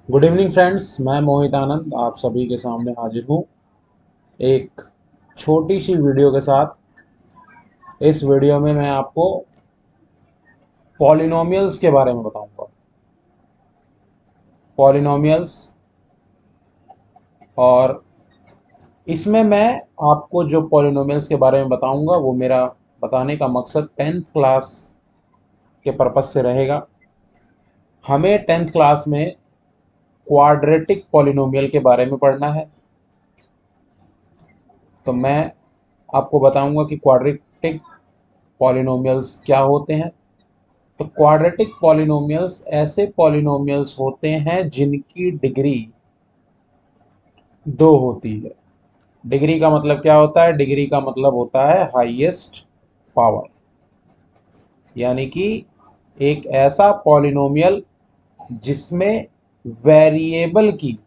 Good evening friends, मैं मोहित आनंद आप सभी के सामने हाजिर हूँ एक छोटी सी वीडियो के साथ। इस वीडियो में मैं आपको पॉलिनोमियल्स के बारे में बताऊंगा। पॉलिनोमियल्स, और इसमें मैं आपको जो पॉलिनोमियल्स के बारे में बताऊंगा वो मेरा बताने का मकसद टेंथ क्लास के पर्पस से रहेगा। हमें टेंथ क्लास में क्वाड्रेटिक पॉलिनोमियल के बारे में पढ़ना है, तो मैं आपको बताऊंगा कि क्वाड्रेटिक पॉलिनोमियल्स क्या होते हैं। तो क्वाड्रेटिक पॉलिनोमियल्स ऐसे पॉलिनोमियल्स होते हैं जिनकी डिग्री दो होती है। डिग्री का मतलब क्या होता है? डिग्री का मतलब होता है हाईएस्ट पावर, यानी कि एक ऐसा पॉलिनोमियल जिसमें वेरिएबल की,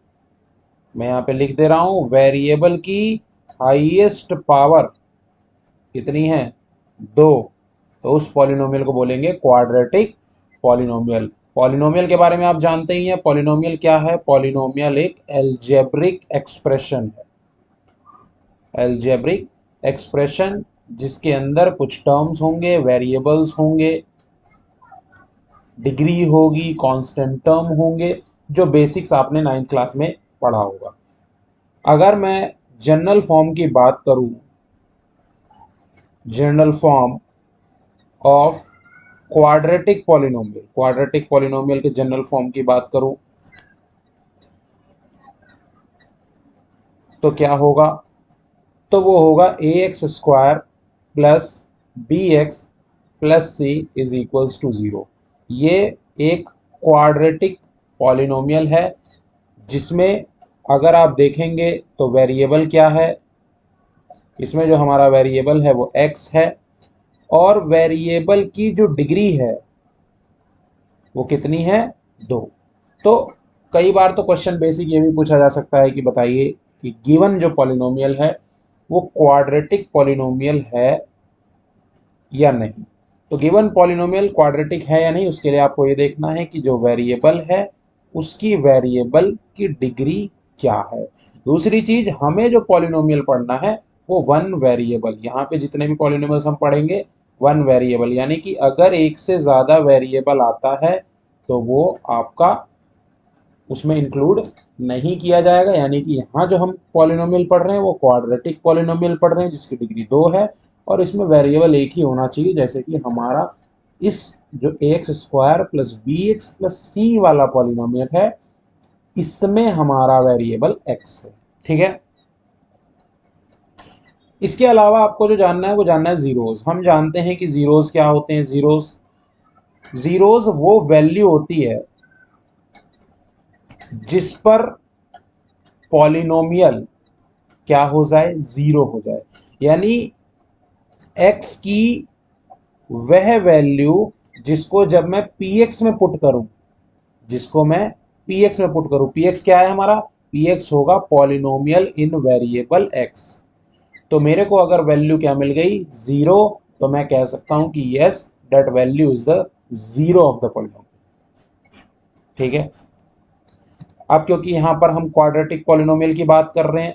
मैं यहां पे लिख दे रहा हूं, वेरिएबल की हाईएस्ट पावर कितनी है? दो। तो उस पॉलिनोमियल को बोलेंगे क्वाड्रेटिक पॉलिनोमियल। पॉलिनोमियल के बारे में आप जानते ही हैं। पॉलिनोमियल क्या है? पॉलिनोमियल एक एल्जेब्रिक एक्सप्रेशन है। एल्जेब्रिक एक्सप्रेशन जिसके अंदर कुछ टर्म्स होंगे, वेरिएबल्स होंगे, डिग्री होगी, कांस्टेंट टर्म होंगे, जो बेसिक्स आपने नाइन्थ क्लास में पढ़ा होगा। अगर मैं जनरल फॉर्म की बात करूं, general form of quadratic polynomial के जनरल फॉर्म की बात करूं तो क्या होगा? तो वो होगा A X square plus B X plus C is equals to zero. ये एक क्वाड्रेटिक पॉलिनोमियल है जिसमें अगर आप देखेंगे तो वेरिएबल क्या है? इसमें जो हमारा वेरिएबल है वो एक्स है, और वेरिएबल की जो डिग्री है वो कितनी है? दो। तो कई बार तो क्वेश्चन बेसिक ये भी पूछा जा सकता है कि बताइए कि गिवन जो पॉलिनोमियल है वो क्वाड्रेटिक पॉलिनोमियल है या नहीं। तो गिवन पॉलिनोमियल क्वाड्रेटिक है या नहीं, उसके लिए आपको ये देखना है कि जो वेरिएबल है उसकी वेरिएबल की डिग्री क्या है। दूसरी चीज, हमें जो पॉलिनोमियल पढ़ना है वो वन वेरिएबल। यहाँ पे जितने भी पॉलिनोमियल्स हम पढ़ेंगे वन वेरिएबल, यानी कि अगर एक से ज्यादा वेरिएबल आता है तो वो आपका उसमें इंक्लूड नहीं किया जाएगा। यानी कि यहाँ जो हम पॉलिनोमियल पढ़ रहे हैं वो क्वाड्रेटिक पॉलिनोमियल पढ़ रहे हैं जिसकी डिग्री दो है, और इसमें वेरिएबल एक ही होना चाहिए। जैसे कि हमारा इस जो A X square plus B X plus C वाला पॉलिनोमियल है, इसमें हमारा वेरिएबल एक्स है। ठीक है। इसके अलावा आपको जो जानना है वो जानना है जीरोस। हम जानते हैं कि जीरोस क्या होते हैं। जीरोस जीरोस वो वैल्यू होती है जिस पर पॉलिनोमियल क्या हो जाए? जीरो हो जाए। यानी एक्स की वह वैल्यू जिसको जब मैं पी एक्स में पुट करूं, जिसको मैं पी एक्स में पुट करूं, पी एक्स क्या है हमारा? पी एक्स होगा पॉलिनोमियल इन वेरिएबल एक्स। तो मेरे को अगर वैल्यू क्या मिल गई? जीरो। तो मैं कह सकता हूं कि yes, that value is the zero of the polynomial. ठीक है। अब क्योंकि यहां पर हम क्वाड्रेटिक पॉलिनोमियल की बात कर रहे हैं,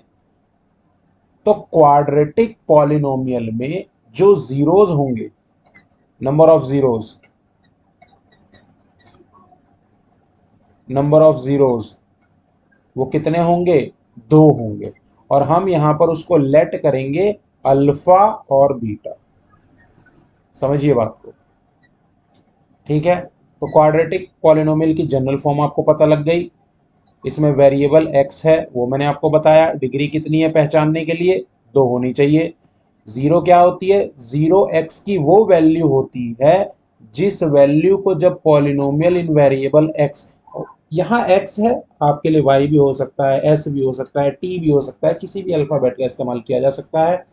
तो क्वाड्रेटिक पॉलिनोमियल में जो जीरोज होंगे, number of zeros, number of zeros वो कितने होंगे? दो होंगे। और हम यहां पर उसको लेट करेंगे अल्फा और बीटा। समझिए बात को। ठीक है। तो क्वाड्रेटिक पॉलिनोमियल की जनरल फॉर्म आपको पता लग गई। इसमें वेरिएबल एक्स है, वो मैंने आपको बताया। डिग्री कितनी है पहचानने के लिए? दो होनी चाहिए। जीरो क्या होती है? जीरो एक्स की वो वैल्यू होती है जिस वैल्यू को जब पॉलिनोमियल इन वेरिएबल एक्स, यहाँ एक्स है, आपके लिए वाई भी हो सकता है, एस भी हो सकता है, टी भी हो सकता है, किसी भी अल्फाबेट का इस्तेमाल किया जा सकता है।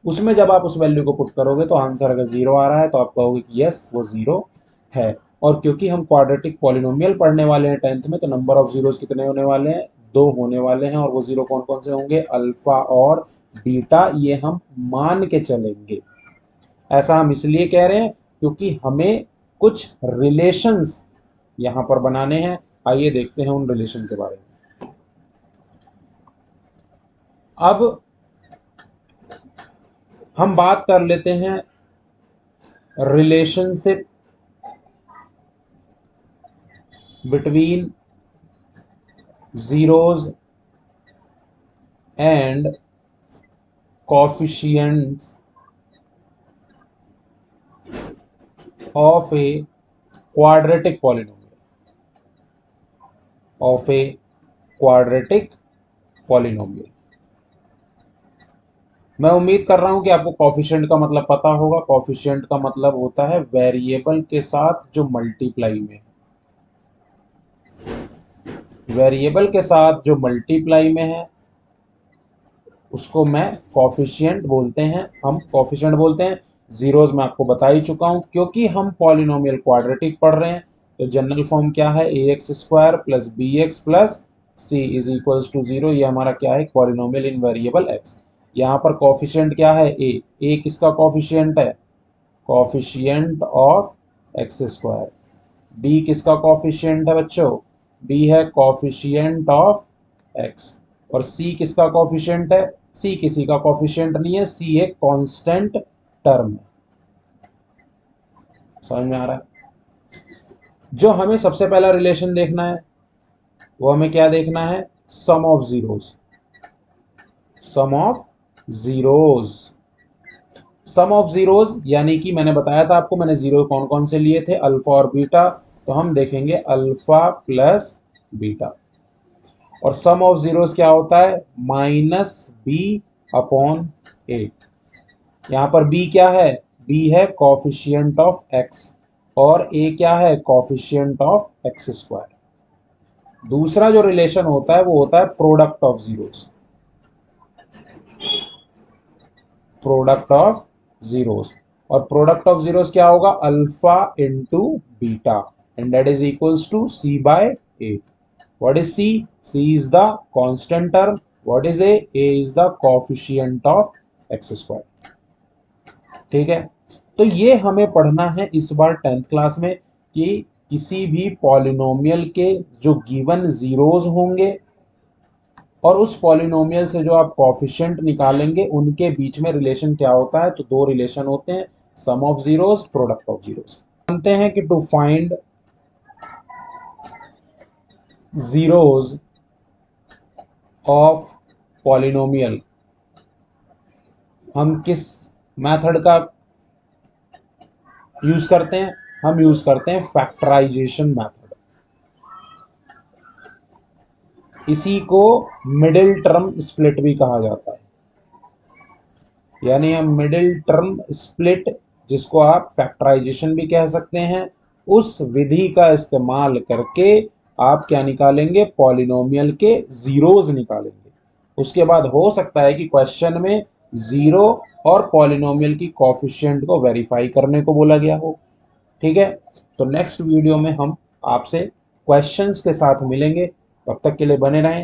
उसमें जब आप उस वैल्यू को पुट करोगे तो आंसर अगर जीरो आ रहा है तो आप कहोगे कि यस वो जीरो है। और क्योंकि हम क्वाड्रेटिक पॉलिनोमियल पढ़ने वाले हैं टेंथ में, तो नंबर ऑफ जीरोस कितने होने वाले हैं? दो होने वाले हैं। और वो जीरो कौन कौन से होंगे? अल्फा और बीटा। ये हम मान के चलेंगे। ऐसा हम इसलिए कह रहे हैं क्योंकि हमें कुछ रिलेशंस यहां पर बनाने हैं। आइए देखते हैं उन रिलेशन के बारे में। अब हम बात कर लेते हैं relationship between zeros and coefficients of a quadratic polynomial मैं उम्मीद कर रहा हूं कि आपको कोफिशिएंट का मतलब पता होगा। कोफिशिएंट का मतलब होता है वेरिएबल के साथ जो मल्टीप्लाई में, वेरिएबल के साथ जो मल्टीप्लाई में है उसको मैं कोफिशिएंट बोलते हैं, हम कोफिशिएंट बोलते हैं। जीरोज मैं आपको बता ही चुका हूं, क्योंकि हम पॉलिनोमियल क्वाड्रेटिक पढ़ रहे हैं तो जनरल फॉर्म क्या है, A X square plus B X plus C is equals to 0। ये हमारा क्या है, पॉलिनोमियल इन वेरिएबल एक्स। यहाँ पर कोफिशिएंट क्या है, ए किसका कोफिशिएंट है, coefficient of x square. B किसका कोफिशिएंट है बच्चों, बी है कोफिशिएंट ऑफ एक्स। और सी किसका कोफिशिएंट है, सी किसी का कोफिशिएंट नहीं है, सी एक कांस्टेंट टर्म है। समझ में आ रहा है। जो हमें सबसे पहला रिलेशन देखना है वो हमें क्या देखना है, sum of zeros. Sum of zeros, sum of zeros यानी कि मैंने बताया था आपको, मैंने जीरो कौन कौन से लिए थे, अल्फा और बीटा। तो हम देखेंगे अल्फा प्लस बीटा। और सम ऑफ जीरोस क्या होता है, माइनस बी अपॉन ए। यहां पर b क्या है, b है कोफिशिएंट ऑफ x और a क्या है, कोफिशिएंट ऑफ एक्स स्क्वायर। दूसरा जो रिलेशन होता है वो होता है product of zeros, product of zeros. और प्रोडक्ट ऑफ जीरोस क्या होगा, alpha into beta and that is equals to c by a। What is C? C is the constant term. What is A? A is the coefficient of x square. ठीक है, तो ये हमें पढ़ना है इस बार 10th क्लास में कि किसी भी पॉलिनोमियल के जो गिवन जीरोज होंगे और उस पॉलिनोमियल से जो आप कोफिशिएंट निकालेंगे उनके बीच में रिलेशन क्या होता है। तो दो रिलेशन होते हैं, sum of zeros, product of zeros. जानते हैं कि to find zeros of polynomial हम किस मेथड का यूज करते हैं, हम यूज करते हैं फैक्टराइजेशन मेथड। इसी को मिडिल टर्म स्प्लिट भी कहा जाता है, यानी हम मिडिल टर्म स्प्लिट, जिसको आप फैक्टराइजेशन भी कह सकते हैं, उस विधि का इस्तेमाल करके आप क्या निकालेंगे, पॉलिनोमियल के जीरोज निकालेंगे। उसके बाद हो सकता है कि क्वेश्चन में जीरो और पॉलिनोमियल की कोफिशिएंट को वेरीफाई करने को बोला गया हो। ठीक है, तो नेक्स्ट वीडियो में हम आपसे क्वेश्चंस के साथ मिलेंगे। तब तक के लिए बने रहें।